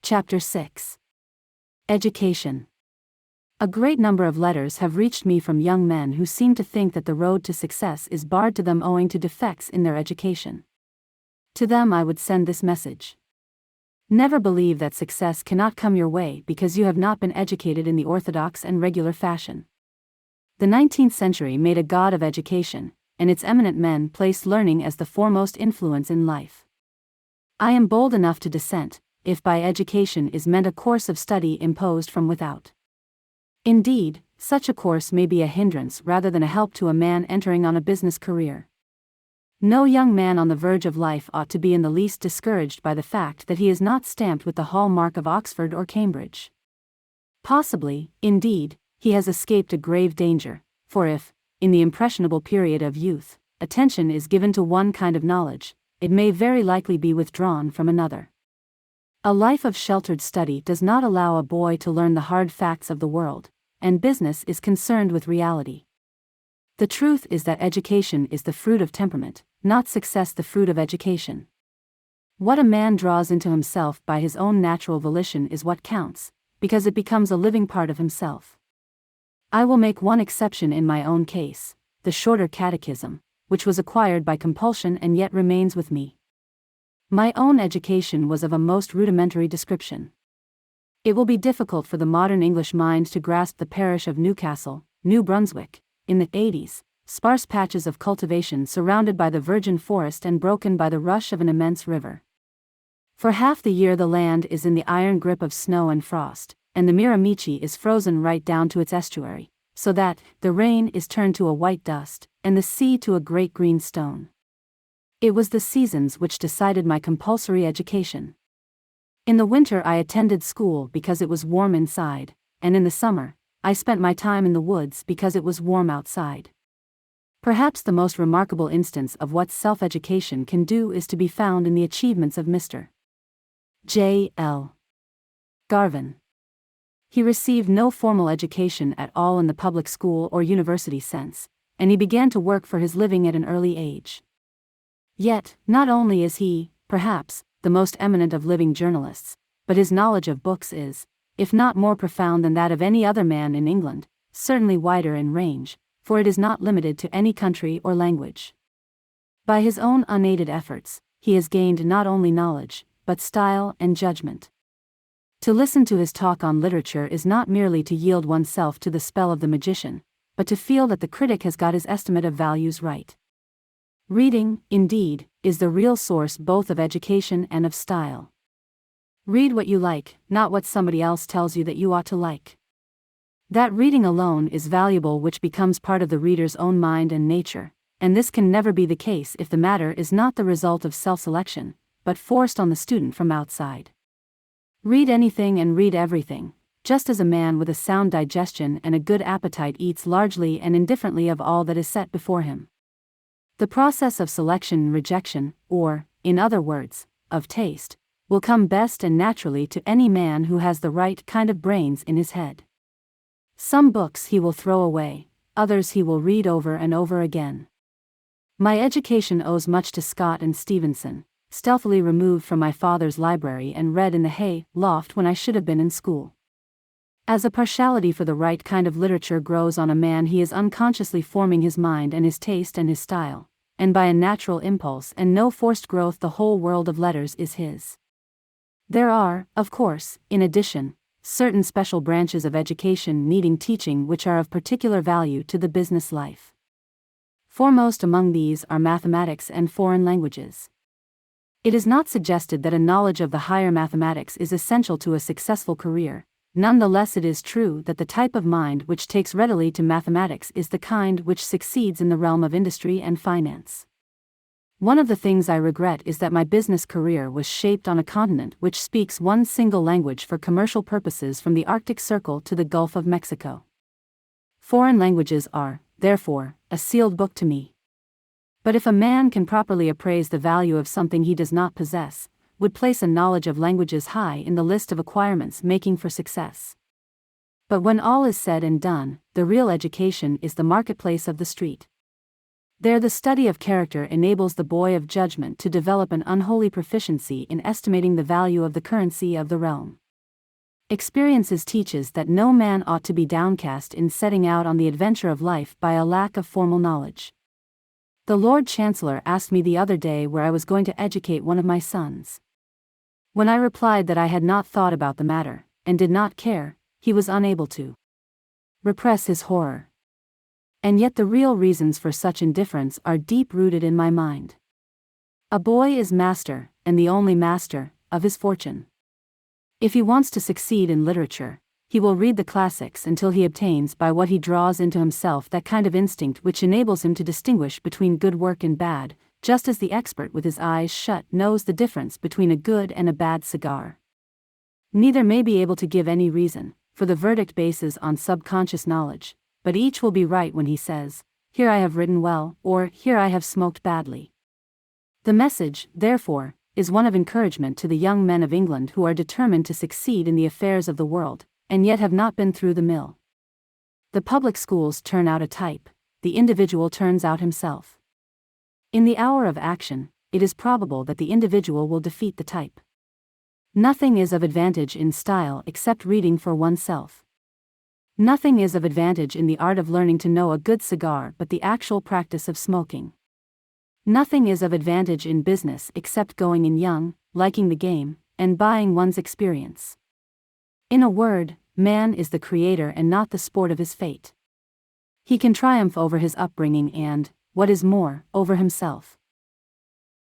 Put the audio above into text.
Chapter 6. Education. A great number of letters have reached me from young men who seem to think that the road to success is barred to them owing to defects in their education. To them I would send this message. Never believe that success cannot come your way because you have not been educated in the orthodox and regular fashion. The 19th century made a god of education, and its eminent men placed learning as the foremost influence in life. I am bold enough to dissent, if by education is meant a course of study imposed from without. Indeed, such a course may be a hindrance rather than a help to a man entering on a business career. No young man on the verge of life ought to be in the least discouraged by the fact that he is not stamped with the hallmark of Oxford or Cambridge. Possibly, indeed, he has escaped a grave danger, for if, in the impressionable period of youth, attention is given to one kind of knowledge, it may very likely be withdrawn from another. A life of sheltered study does not allow a boy to learn the hard facts of the world, and business is concerned with reality. The truth is that education is the fruit of temperament, not success the fruit of education. What a man draws into himself by his own natural volition is what counts, because it becomes a living part of himself. I will make one exception in my own case, the shorter catechism, which was acquired by compulsion and yet remains with me. My own education was of a most rudimentary description. It will be difficult for the modern English mind to grasp the parish of Newcastle, New Brunswick, in the 80s, sparse patches of cultivation surrounded by the virgin forest and broken by the rush of an immense river. For half the year the land is in the iron grip of snow and frost, and the Miramichi is frozen right down to its estuary, so that the rain is turned to a white dust, and the sea to a great green stone. It was the seasons which decided my compulsory education. In the winter I attended school because it was warm inside, and in the summer, I spent my time in the woods because it was warm outside. Perhaps the most remarkable instance of what self-education can do is to be found in the achievements of Mr. J. L. Garvin. He received no formal education at all in the public school or university sense, and he began to work for his living at an early age. Yet, not only is he, perhaps, the most eminent of living journalists, but his knowledge of books is, if not more profound than that of any other man in England, certainly wider in range, for it is not limited to any country or language. By his own unaided efforts, he has gained not only knowledge, but style and judgment. To listen to his talk on literature is not merely to yield oneself to the spell of the magician, but to feel that the critic has got his estimate of values right. Reading, indeed, is the real source both of education and of style. Read what you like, not what somebody else tells you that you ought to like. That reading alone is valuable which becomes part of the reader's own mind and nature, and this can never be the case if the matter is not the result of self-selection, but forced on the student from outside. Read anything and read everything, just as a man with a sound digestion and a good appetite eats largely and indifferently of all that is set before him. The process of selection and rejection, or, in other words, of taste, will come best and naturally to any man who has the right kind of brains in his head. Some books he will throw away, others he will read over and over again. My education owes much to Scott and Stevenson, stealthily removed from my father's library and read in the hay loft when I should have been in school. As a partiality for the right kind of literature grows on a man, he is unconsciously forming his mind and his taste and his style, and by a natural impulse and no forced growth the whole world of letters is his. There are, of course, in addition, certain special branches of education needing teaching which are of particular value to the business life. Foremost among these are mathematics and foreign languages. It is not suggested that a knowledge of the higher mathematics is essential to a successful career. Nonetheless, it is true that the type of mind which takes readily to mathematics is the kind which succeeds in the realm of industry and finance. One of the things I regret is that my business career was shaped on a continent which speaks one single language for commercial purposes from the Arctic Circle to the Gulf of Mexico. Foreign languages are, therefore, a sealed book to me. But if a man can properly appraise the value of something he does not possess, would place a knowledge of languages high in the list of acquirements making for success. But when all is said and done, the real education is the marketplace of the street. There the study of character enables the boy of judgment to develop an unholy proficiency in estimating the value of the currency of the realm. Experiences teaches that no man ought to be downcast in setting out on the adventure of life by a lack of formal knowledge. The Lord Chancellor asked me the other day where I was going to educate one of my sons. When I replied that I had not thought about the matter, and did not care, he was unable to repress his horror. And yet the real reasons for such indifference are deep-rooted in my mind. A boy is master, and the only master, of his fortune. If he wants to succeed in literature, he will read the classics until he obtains by what he draws into himself that kind of instinct which enables him to distinguish between good work and bad, just as the expert with his eyes shut knows the difference between a good and a bad cigar. Neither may be able to give any reason, for the verdict bases on subconscious knowledge, but each will be right when he says, "Here I have written well," or "Here I have smoked badly." The message, therefore, is one of encouragement to the young men of England who are determined to succeed in the affairs of the world, and yet have not been through the mill. The public schools turn out a type, the individual turns out himself. In the hour of action, it is probable that the individual will defeat the type. Nothing is of advantage in style except reading for oneself. Nothing is of advantage in the art of learning to know a good cigar but the actual practice of smoking. Nothing is of advantage in business except going in young, liking the game, and buying one's experience. In a word, man is the creator and not the sport of his fate. He can triumph over his upbringing and, what is more, over himself.